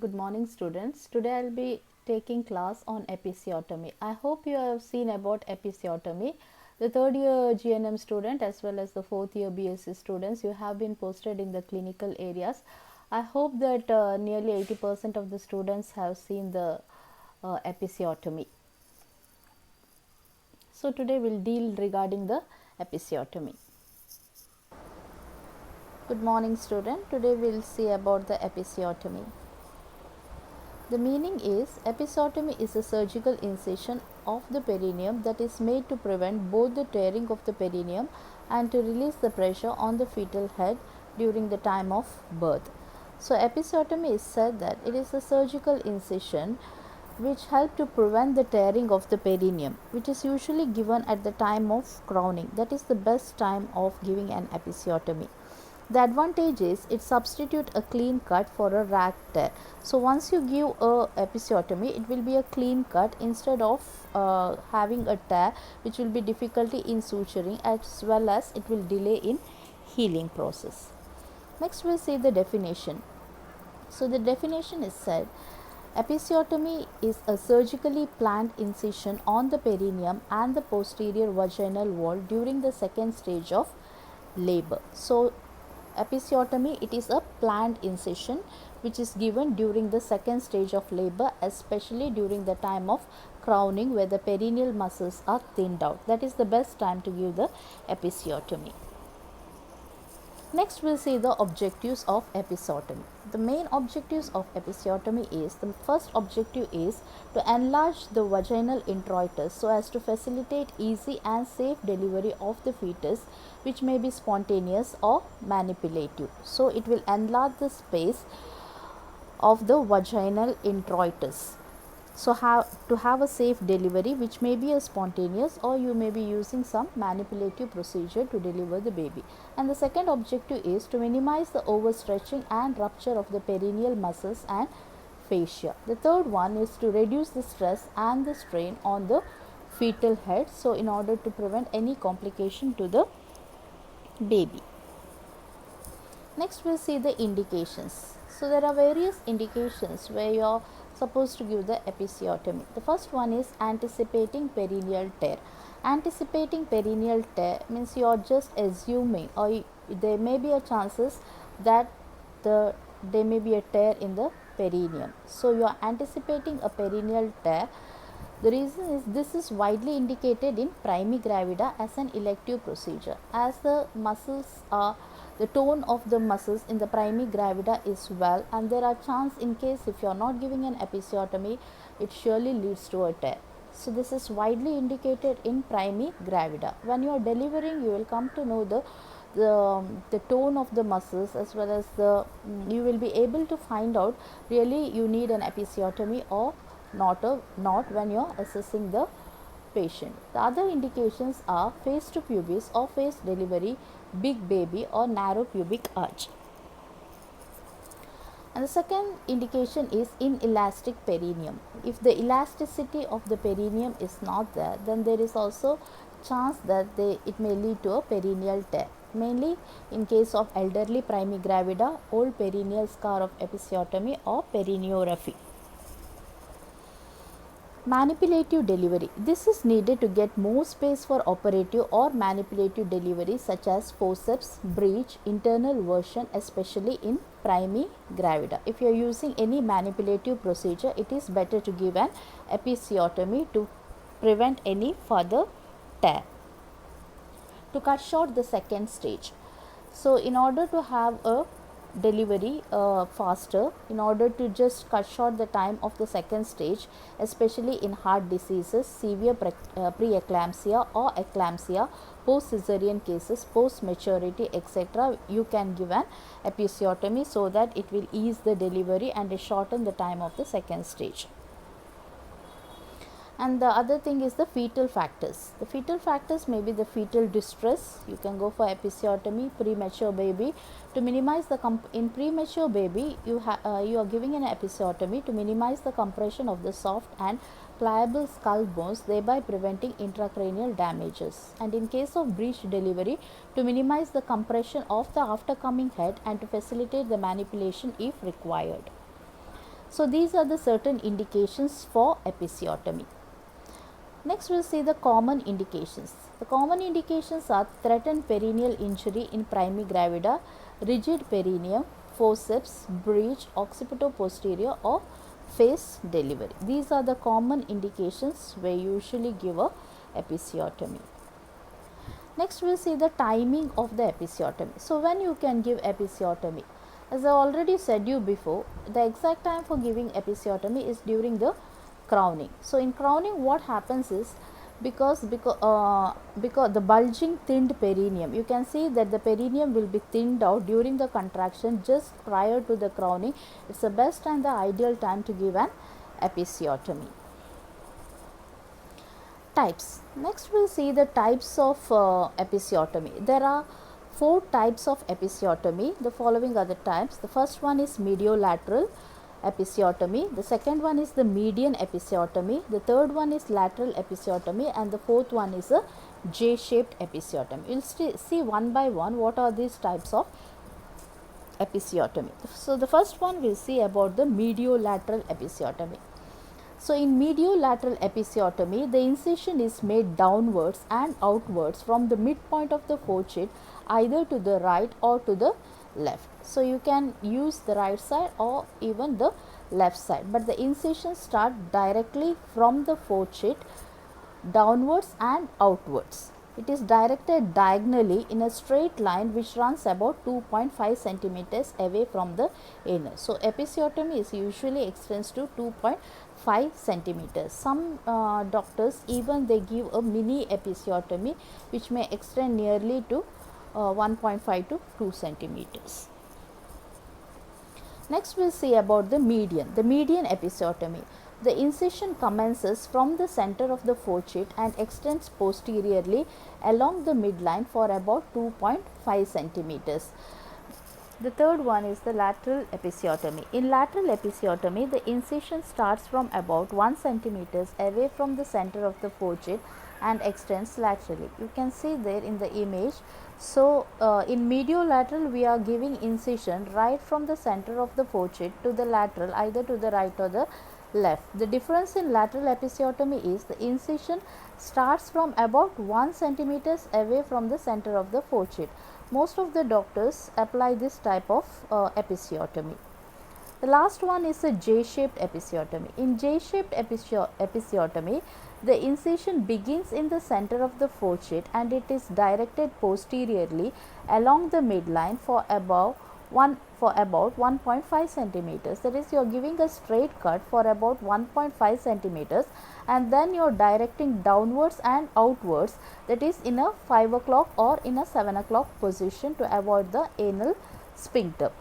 Good morning, students. Today I'll be taking class on episiotomy. I hope you have seen about episiotomy. The third year GNM student as well as the fourth year BSc students, you have been posted in the clinical areas. I hope that nearly 80% of the students have seen the episiotomy. So today we'll deal regarding the episiotomy. Good morning, student. Today we'll see about the episiotomy. The meaning is episiotomy is a surgical incision of the perineum that is made to prevent both the tearing of the perineum and to release the pressure on the fetal head during the time of birth. So episiotomy is said that it is a surgical incision which help to prevent the tearing of the perineum, which is usually given at the time of crowning. That is the best time of giving an episiotomy. The advantage is it substitute a clean cut for a rag tear. So once you give a episiotomy, it will be a clean cut instead of having a tear, which will be difficulty in suturing as well as it will delay in healing process. Next we'll see the definition. So the definition is said episiotomy is a surgically planned incision on the perineum and the posterior vaginal wall during the second stage of labor. So episiotomy, it is a planned incision which is given during the second stage of labor, especially during the time of crowning where the perineal muscles are thinned out. That is the best time to give the episiotomy. Next we'll see the objectives of episiotomy. The main objectives of episiotomy is, the first objective is to enlarge the vaginal introitus so as to facilitate easy and safe delivery of the fetus, which may be spontaneous or manipulative. So it will enlarge the space of the vaginal introitus. So to have a safe delivery, which may be a spontaneous or you may be using some manipulative procedure to deliver the baby. And the second objective is to minimize the overstretching and rupture of the perineal muscles and fascia. The third one is to reduce the stress and the strain on the fetal head, so in order to prevent any complication to the baby. Next we'll see the indications. So there are various indications where you're supposed to give the episiotomy. The first one is anticipating perineal tear. Anticipating perineal tear means you're just assuming, or there may be a chances that there may be a tear in the perineum. So you are anticipating a perineal tear. The reason is this is widely indicated in primigravida as an elective procedure, as the muscles are, the tone of the muscles in the primigravida is well, and there are chance in case if you are not giving an episiotomy, it surely leads to a tear. So this is widely indicated in primigravida. When you are delivering, you will come to know the tone of the muscles, as well as you will be able to find out really you need an episiotomy or not when you are assessing the patient. The other indications are face to pubis or face delivery, big baby or narrow pubic arch. And the second indication is inelastic perineum. If the elasticity of the perineum is not there, then there is also chance that it may lead to a perineal tear. Mainly in case of elderly primigravida, old perineal scar of episiotomy or perineorrhaphy. Manipulative delivery. This is needed to get more space for operative or manipulative delivery such as forceps, breech, internal version, especially in primigravida. If you are using any manipulative procedure, it is better to give an episiotomy to prevent any further tear. To cut short the second stage. So in order to have a delivery faster, in order to just cut short the time of the second stage, especially in heart diseases, severe preeclampsia or eclampsia, post cesarean cases, post maturity, etc., you can give an episiotomy so that it will ease the delivery and shorten the time of the second stage. And the other thing is the fetal factors. The fetal factors may be the fetal distress. You can go for episiotomy, premature baby. To minimize the in premature baby, you are giving an episiotomy to minimize the compression of the soft and pliable skull bones, thereby preventing intracranial damages. And in case of breech delivery, to minimize the compression of the aftercoming head and to facilitate the manipulation if required. So these are the certain indications for episiotomy. Next we'll see the common indications. The common indications are threatened perineal injury in primigravida, rigid perineum, forceps, breach, occipito-posterior or face delivery. These are the common indications where you usually give a episiotomy. Next we'll see the timing of the episiotomy. So when you can give episiotomy? As I already said you before, the exact time for giving episiotomy is during the crowning. So in crowning what happens is, because the bulging thinned perineum, you can see that the perineum will be thinned out during the contraction just prior to the crowning. It's the best and the ideal time to give an episiotomy. Types. Next we'll see the types of episiotomy. There are 4 types of episiotomy. The following are the types. The first one is mediolateral episiotomy. The second one is the median episiotomy. The third one is lateral episiotomy, and the fourth one is a J-shaped episiotomy. We'll see one by one what are these types of episiotomy. So the first one we'll see about the mediolateral episiotomy. So in mediolateral episiotomy, the incision is made downwards and outwards from the midpoint of the forecheek, either to the right or to the left. So you can use the right side or even the left side, but the incisions start directly from the forecheek downwards and outwards. It is directed diagonally in a straight line which runs about 2.5 centimeters away from the anus. So episiotomy is usually extends to 2.5 centimeters. Some doctors even they give a mini episiotomy which may extend nearly to 1.5 to 2 centimeters. Next we'll see about the median episiotomy. The incision commences from the center of the forecheek and extends posteriorly along the midline for about 2.5 centimeters. The third one is the lateral episiotomy. In lateral episiotomy, the incision starts from about 1 centimeters away from the center of the forecheek and extends laterally. You can see there in the image. So in mediolateral we are giving incision right from the center of the forecheek to the lateral, either to the right or the left. The difference in lateral episiotomy is the incision starts from about 1 centimeters away from the center of the forecheek. Most of the doctors apply this type of episiotomy. The last one is a J-shaped episiotomy. In J-shaped episiotomy, the incision begins in the center of the forecheek and it is directed posteriorly along the midline for about 1.5 centimeters. That is, you are giving a straight cut for about 1.5 centimeters and then you are directing downwards and outwards, that is in a 5 o'clock or in a 7 o'clock position to avoid the anal sphincter.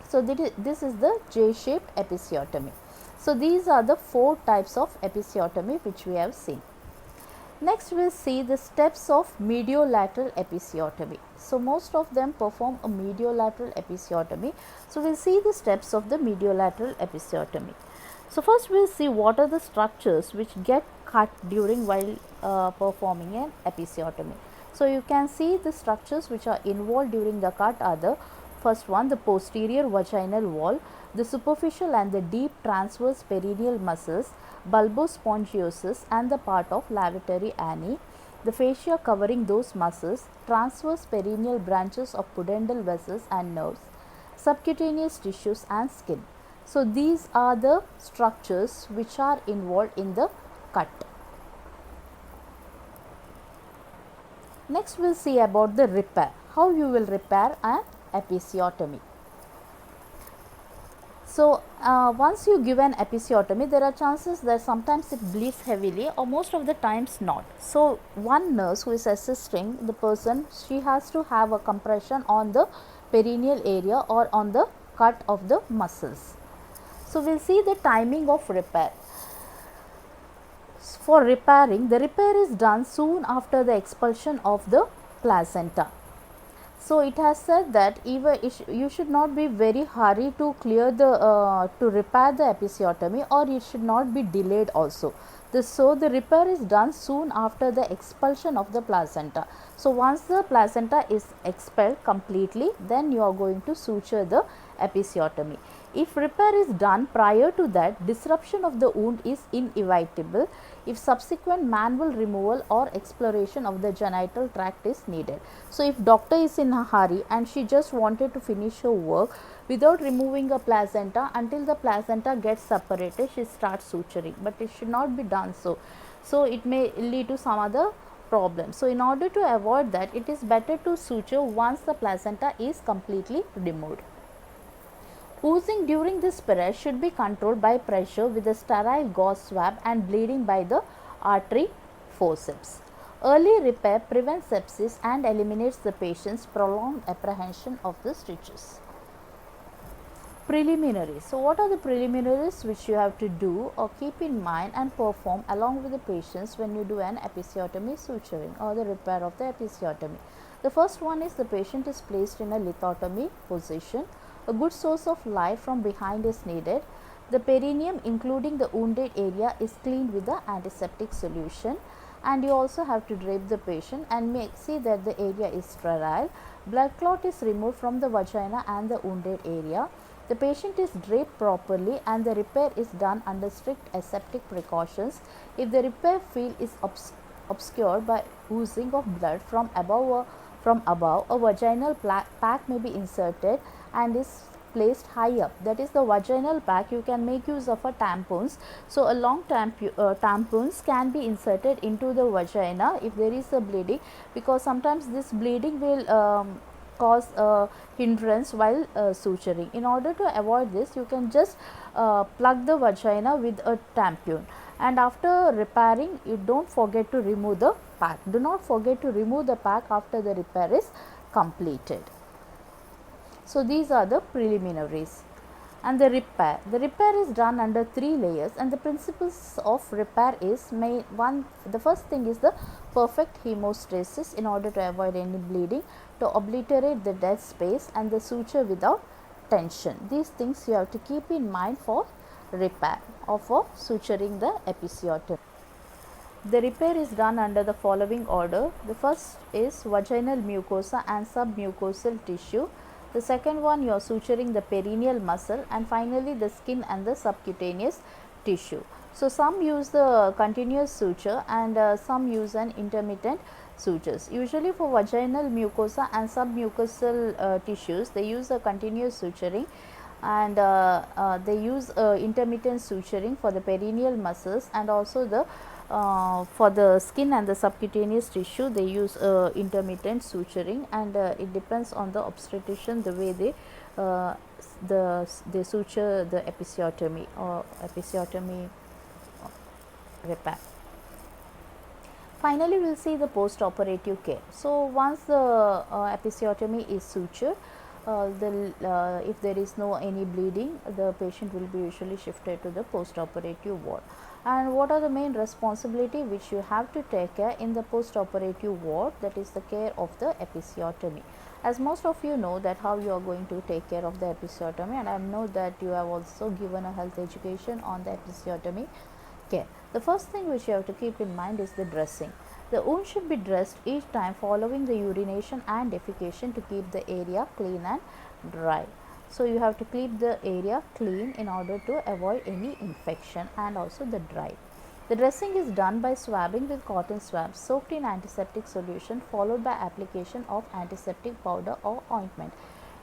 So this is the J-shaped episiotomy. So these are the 4 types of episiotomy which we have seen. Next we will see the steps of mediolateral episiotomy. So most of them perform a mediolateral episiotomy. So we will see the steps of the mediolateral episiotomy. So first we will see what are the structures which get cut during while performing an episiotomy. So you can see the structures which are involved during the cut are the first one, the posterior vaginal wall, the superficial and the deep transverse perineal muscles, bulbospongiosus and the part of lavatory ani, the fascia covering those muscles, transverse perineal branches of pudendal vessels and nerves, subcutaneous tissues and skin. So these are the structures which are involved in the cut. Next we will see about the repair, how you will repair an episiotomy. So once you give an episiotomy, there are chances that sometimes it bleeds heavily or most of the times not. So one nurse who is assisting the person, she has to have a compression on the perineal area or on the cut of the muscles. So we will see the timing of repair. For repairing, the repair is done soon after the expulsion of the placenta. So it has said that even you should not be very hurried to clear the to repair the episiotomy, or it should not be delayed also. So the repair is done soon after the expulsion of the placenta. So once the placenta is expelled completely, then you are going to suture the episiotomy. If repair is done prior to that, disruption of the wound is inevitable if subsequent manual removal or exploration of the genital tract is needed. So, if doctor is in a hurry and she just wanted to finish her work without removing a placenta, until the placenta gets separated, she starts suturing, but it should not be done so. So, it may lead to some other problem. So, in order to avoid that, it is better to suture once the placenta is completely removed. Oozing during this period should be controlled by pressure with a sterile gauze swab and bleeding by the artery forceps. Early repair prevents sepsis and eliminates the patient's prolonged apprehension of the stitches. Preliminaries. So, what are the preliminaries which you have to do or keep in mind and perform along with the patients when you do an episiotomy suturing or the repair of the episiotomy? The first one is the patient is placed in a lithotomy position. A good source of light from behind is needed. The perineum, including the wounded area, is cleaned with the antiseptic solution, and you also have to drape the patient and see that the area is sterile. Blood clot is removed from the vagina and the wounded area. The patient is draped properly and the repair is done under strict aseptic precautions. If the repair field is obscured by oozing of blood from above, a vaginal pack may be inserted and is placed high up. That is the vaginal pack. You can make use of a tampons. So, a long tampons can be inserted into the vagina if there is a bleeding, because sometimes this bleeding will cause a hindrance while suturing. In order to avoid this, you can just plug the vagina with a tampon, and after repairing, you don't forget to remove the pack. Do not forget to remove the pack after the repair is completed. So, these are the preliminaries. And the repair is done under 3 layers, and the principles of repair is the first thing is the perfect hemostasis in order to avoid any bleeding, to obliterate the dead space, and the suture without tension. These things you have to keep in mind for repair or for suturing the episiotomy. The repair is done under the following order. The first is vaginal mucosa and submucosal tissue. The second one, you are suturing the perineal muscle, and finally the skin and the subcutaneous tissue. So, some use the continuous suture and some use an intermittent sutures. Usually for vaginal mucosa and submucosal tissues, they use a continuous suturing, and they use intermittent suturing for the perineal muscles, and also the for the skin and the subcutaneous tissue they use intermittent suturing, and it depends on the obstetrician the way they suture the episiotomy or episiotomy repair. Finally, we will see the post-operative care. So, once the episiotomy is sutured, if there is no any bleeding, the patient will be usually shifted to the post-operative ward. And what are the main responsibility which you have to take care in the post-operative ward? That is the care of the episiotomy. As most of you know that how you are going to take care of the episiotomy, and I know that you have also given a health education on the episiotomy care. The first thing which you have to keep in mind is the dressing. The wound should be dressed each time following the urination and defecation to keep the area clean and dry. So, you have to keep the area clean in order to avoid any infection and also the dry. The dressing is done by swabbing with cotton swabs soaked in antiseptic solution, followed by application of antiseptic powder or ointment.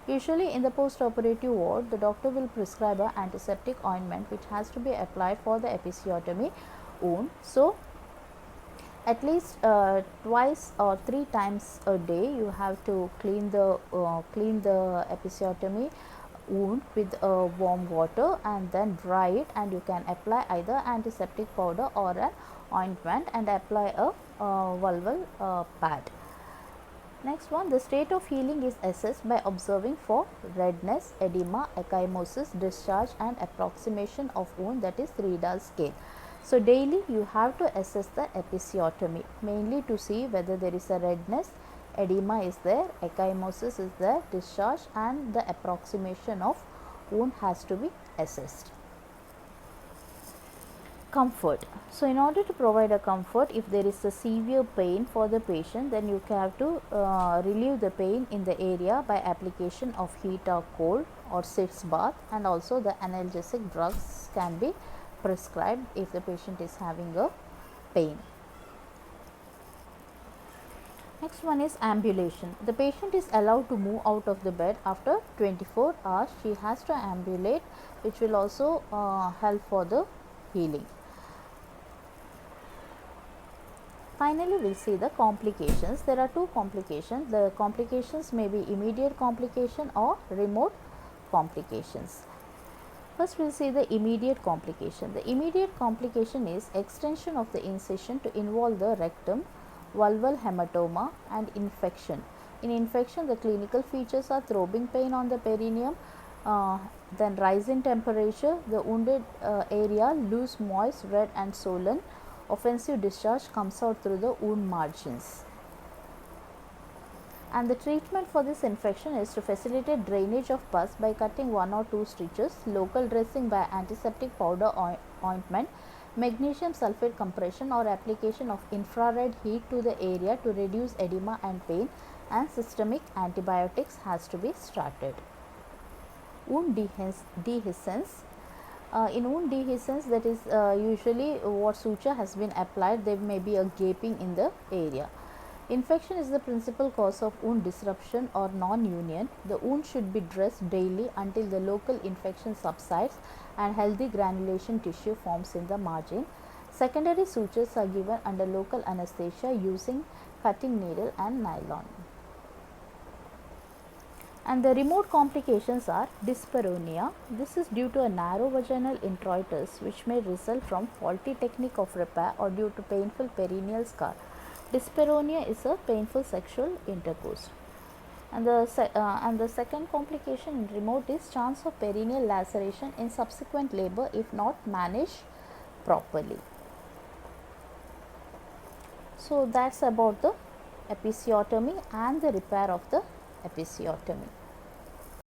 Usually in the post-operative ward, the doctor will prescribe an antiseptic ointment which has to be applied for the episiotomy wound. So, at least twice or 3 times a day you have to clean the episiotomy wound with warm water and then dry it, and you can apply either antiseptic powder or an ointment and apply a vulval pad. Next one, the state of healing is assessed by observing for redness, edema, ecchymosis, discharge and approximation of wound, that is Riedel scale. So, daily you have to assess the episiotomy mainly to see whether there is a redness, edema is there, ecchymosis is there, discharge, and the approximation of wound has to be assessed. Comfort. So in order to provide a comfort, if there is a severe pain for the patient, then you have to relieve the pain in the area by application of heat or cold or sitz bath, and also the analgesic drugs can be prescribed if the patient is having a pain. Next one is ambulation. The patient is allowed to move out of the bed after 24 hours. She has to ambulate, which will also help for the healing. Finally, we will see the complications. There are two complications. The complications may be immediate complication or remote complications. First, we will see the immediate complication. The immediate complication is extension of the incision to involve the rectum, vulval hematoma, and infection. In infection, the clinical features are throbbing pain on the perineum, then rise in temperature, the wounded area loose, moist, red and swollen. Offensive discharge comes out through the wound margins. And the treatment for this infection is to facilitate drainage of pus by cutting 1 or 2 stitches, local dressing by antiseptic powder ointment, magnesium sulfate compression or application of infrared heat to the area to reduce edema and pain, and systemic antibiotics has to be started. Wound dehiscence. In wound dehiscence, that is usually what suture has been applied, there may be a gaping in the area. Infection is the principal cause of wound disruption or non-union. The wound should be dressed daily until the local infection subsides and healthy granulation tissue forms in the margin. Secondary sutures are given under local anesthesia using cutting needle and nylon. And the remote complications are dyspareunia. This is due to a narrow vaginal introitus which may result from faulty technique of repair or due to painful perineal scar. Dyspareunia is a painful sexual intercourse. And the second complication in remote is chance of perineal laceration in subsequent labor if not managed properly. So that's about the episiotomy and the repair of the episiotomy.